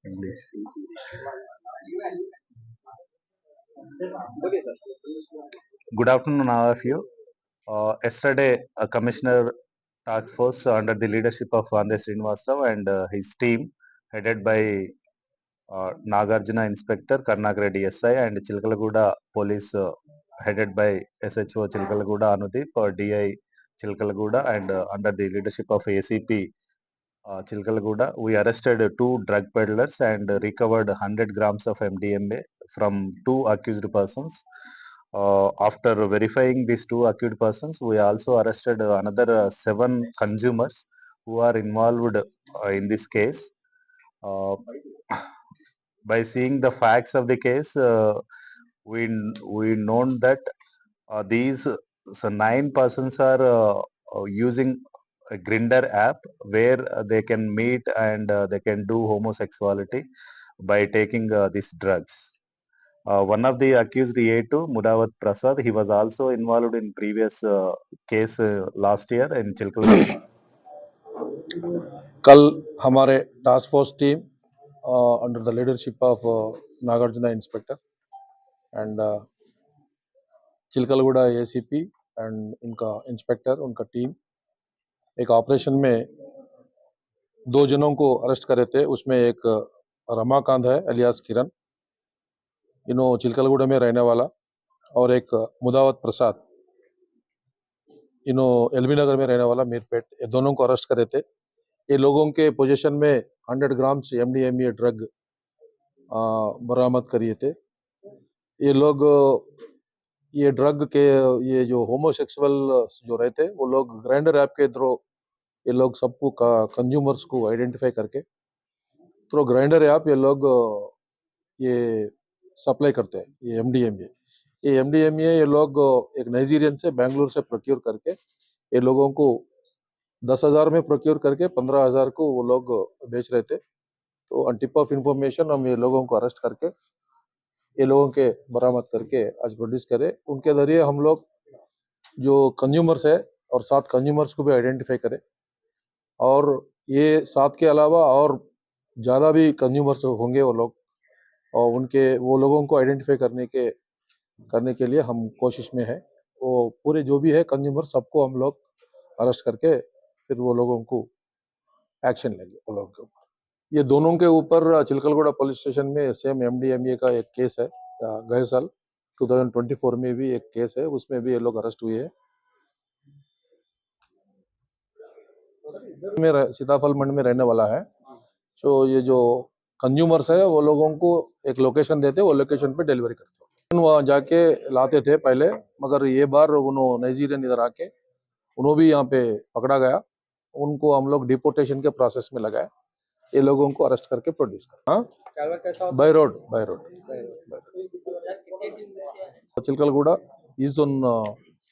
English. Good afternoon, all of you. Yesterday, a commissioner task force under the leadership of Vande Srinivasrao and his team, headed by Nagarjuna Inspector, Karnak Reddy SI, and Chilkalaguda Police, headed by SHO Chilkalaguda Anudeep, DI Chilkalaguda, and under the leadership of ACP Chilkalaguda, we arrested two drug peddlers and recovered 100 grams of MDMA from two accused persons. After verifying these two accused persons, we also arrested another 7 consumers who are involved in this case. By seeing the facts of the case, we known that these 9 persons are using a Grinder app where they can meet and they can do homosexuality by taking these drugs. One of the accused A2, Mudavat Prasad, he was also involved in previous case last year in Chilkalaguda. कल हमारे task force team under the leadership of Nagarjuna inspector and Chilkalguda ACP and उनका inspector उनका team एक operation में 2 जनों को arrest करे थे। उसमें एक रमाकांत है एलियास किरण, इन्हों चिलकलगुड़ा में रहने वाला, और एक मुदावत प्रसाद, इन्हों एलबी नगर में रहने वाला मीरपेट। ये दोनों को अरेस्ट करे थे। ये लोगों के पोजीशन में 100 ग्राम्स MDMA ड्रग बरामद करिए थे। ये लोग ये ड्रग के ये जो होमोसेक्सुअल जो रहते वो लोग ग्राइंडर ऐप के थ्रू ये लोग सबको कंज्यूमर्स को आइडेंटिफाई करके थ्रू ग्राइंडर ऐप ये लोग ये सप्लाई करते हैं। ये MDMA ये लोग एक नाइजीरियन से बेंगलुरु से प्रोक्योर करके ये लोगों को 10,000 में प्रोक्योर करके 15,000 को वो लोग बेच रहे थे। तो ऑन टिप ऑफ इंफॉर्मेशन हम ये लोगों को अरेस्ट करके ये लोगों के बरामद करके आज प्रोड्यूस करे। उनके जरिए हम लोग जो कंज्यूमर्स है और 7 कंज्यूमर्स को भी आइडेंटिफाई करें, और ये 7 के अलावा और ज़्यादा भी कंज्यूमर्स होंगे वो लोग, और उनके वो लोगों को आइडेंटिफाई करने के लिए हम कोशिश में है। वो पूरे जो भी है कंज्यूमर सबको हम लोग अरेस्ट करके फिर वो लोगों को एक्शन लेंगे वो लोगों के ऊपर। ये दोनों के ऊपर चिलकलगुड़ा पुलिस स्टेशन में सेम MDMA का एक केस है। गए साल 2024 में भी एक केस है, उसमें भी ये लोग अरेस्ट हुए हैं। सीताफल मंडी में रहने वाला है। तो ये जो कंज्यूमर्स है वो लोगों को एक लोकेशन देते, वो लोकेशन पे डिलीवरी करते हैं। वहाँ जाके लाते थे पहले, मगर ये बार उन्होंने नाइजीरियन इधर आके उन्होंने भी यहाँ पे पकड़ा गया। उनको हम लोग डिपोर्टेशन के प्रोसेस में लगाए। ये लोगों को अरेस्ट करके प्रोड्यूस कर बाय रोड चिलकलगुड़ा इस जोन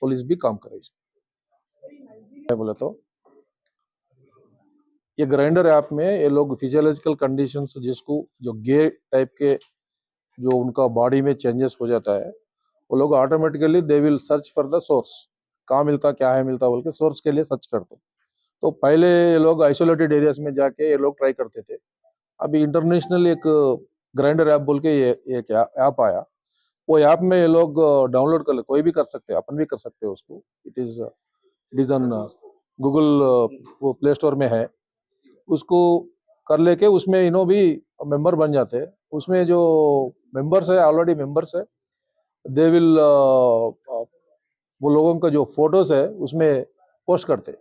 पुलिस भी काम करे इसमें। बोले तो ये ग्राइंडर ऐप में ये लोग फिजियोलॉजिकल कंडीशंस जिसको जो गे टाइप के जो उनका बॉडी में चेंजेस हो जाता है, वो लोग automatically they will search for the source, कहाँ मिलता क्या है मिलता बोल के सोर्स के लिए सर्च करते। तो पहले ये लोग आइसोलेटेड एरियाज में जाके ये लोग ट्राई करते थे। अभी इंटरनेशनल एक ग्राइंडर ऐप बोल के ये एक ऐप आया, वो ऐप में ये लोग डाउनलोड कर ले, कोई भी कर सकते हैं, अपन भी कर सकते हैं उसको। इट इज ऑन गूगल, वो प्ले स्टोर में है। उसको कर लेके उसमें इन्हों भी मेंबर बन जाते हैं। उसमें जो मेंबर्स है ऑलरेडी मेंबर्स है, दे विल वो लोगों का जो फोटोज है उसमें पोस्ट करते।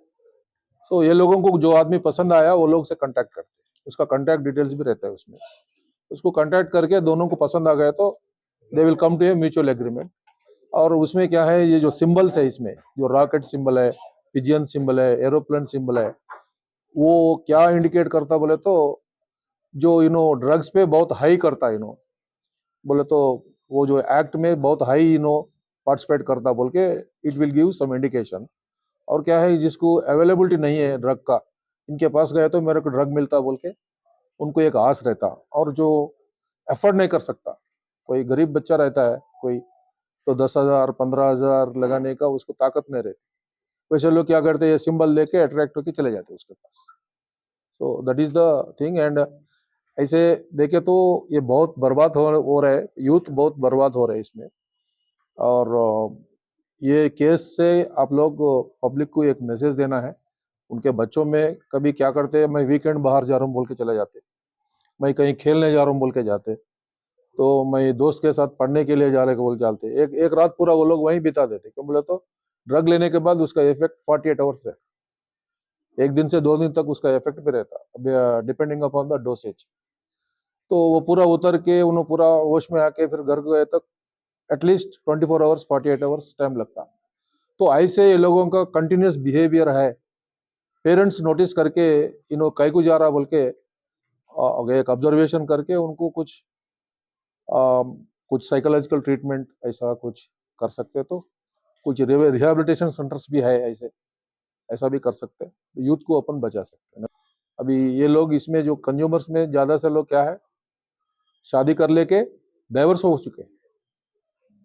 सो ये लोगों को जो आदमी पसंद आया वो लोग से कांटेक्ट करते, उसका कांटेक्ट डिटेल्स भी रहता है उसमें। उसको कांटेक्ट करके दोनों को पसंद आ गया तो they will come to a mutual agreement. और उसमें क्या है, ये जो सिंबल्स है इसमें, जो रॉकेट सिंबल है, पिजियन सिंबल है, एरोप्लेन सिंबल है, वो क्या इंडिकेट करता बोले तो जो ड्रग्स पे बहुत हाई करता है बोले तो वो जो एक्ट में बहुत हाई पार्टिसिपेट करता बोल के it will give some indication. और क्या है, जिसको अवेलेबिलिटी नहीं है ड्रग का, इनके पास गया तो मेरे को ड्रग मिलता बोल के उनको एक आस रहता। और जो एफर्ट नहीं कर सकता, कोई गरीब बच्चा रहता है कोई, तो 10,000 15,000 लगाने का उसको ताकत नहीं रहती, वैसे लोग क्या करते हैं, ये सिंबल लेके अट्रैक्ट होके चले जाते हैं उसके पास। So that is the thing. And ऐसे देखे तो ये बहुत बर्बाद हो रहे हैं, यूथ बहुत बर्बाद हो रहे हैं इसमें। और ये केस से आप लोग पब्लिक को एक मैसेज देना है। उनके बच्चों में कभी क्या करते हैं, मैं वीकेंड बाहर जा रहा हूँ बोल के चले जाते, मैं कहीं खेलने जा रहा हूँ बोल के जाते, तो मैं दोस्त के साथ पढ़ने के लिए जा रहे को बोल जाते, एक एक रात पूरा वो लोग वहीं बिता देते। क्यों बोले तो ड्रग लेने के बाद उसका इफेक्ट 48 आवर्स रहता, एक दिन से 2 दिन तक उसका इफेक्ट भी रहता, डिपेंडिंग अपॉन द डोसेज। तो वो पूरा उतर के उन्होंने पूरा होश में आके फिर घर गए तक एटलीस्ट 24 आवर्स 48 आवर्स टाइम लगता। तो ऐसे ये लोगों का कंटिन्यूस बिहेवियर है, पेरेंट्स नोटिस करके इन्हों कहीं को जा रहा बोल के एक ऑब्जर्वेशन करके उनको कुछ साइकोलॉजिकल ट्रीटमेंट ऐसा कुछ कर सकते, तो कुछ रिहैबिलिटेशन सेंटर्स भी है ऐसे, ऐसा भी कर सकते हैं, यूथ को अपन बचा सकते हैं। अभी ये लोग इसमें जो कंज्यूमर्स में ज्यादा से लोग क्या है, शादी कर लेके डाइवर्स हो चुके हैं,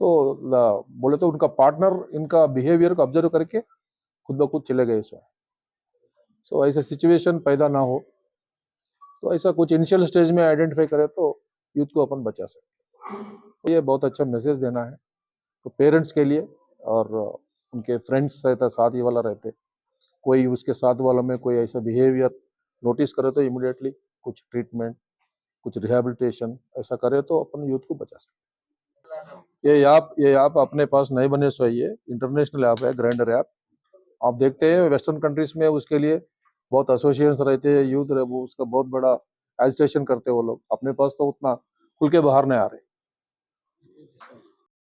तो बोले तो उनका पार्टनर इनका बिहेवियर को ऑब्जर्व करके खुद ब खुद चले गए इसमें। सो ऐसा सिचुएशन पैदा ना हो, तो ऐसा कुछ इनिशियल स्टेज में आइडेंटिफाई करें तो यूथ को अपन बचा सकते हैं। तो ये बहुत अच्छा मैसेज देना है तो पेरेंट्स के लिए, और उनके फ्रेंड्स रहता साथ ही वाला रहते, कोई उसके साथ वालों में कोई ऐसा बिहेवियर नोटिस करे तो इमिडिएटली कुछ ट्रीटमेंट, कुछ रिहैबिलिटेशन ऐसा करे तो अपन यूथ को बचा सकते हैं। ये ऐप अपने पास नहीं बने सो ये इंटरनेशनल ऐप है, ग्राइंडर ऐप। आप देखते हैं वेस्टर्न कंट्रीज में उसके लिए बहुत एसोसिएशंस रहते हैं, यूथ वो उसका बहुत बड़ा एजिटेशन करते हैं वो लोग, अपने पास तो उतना खुल के बाहर नहीं आ रहे।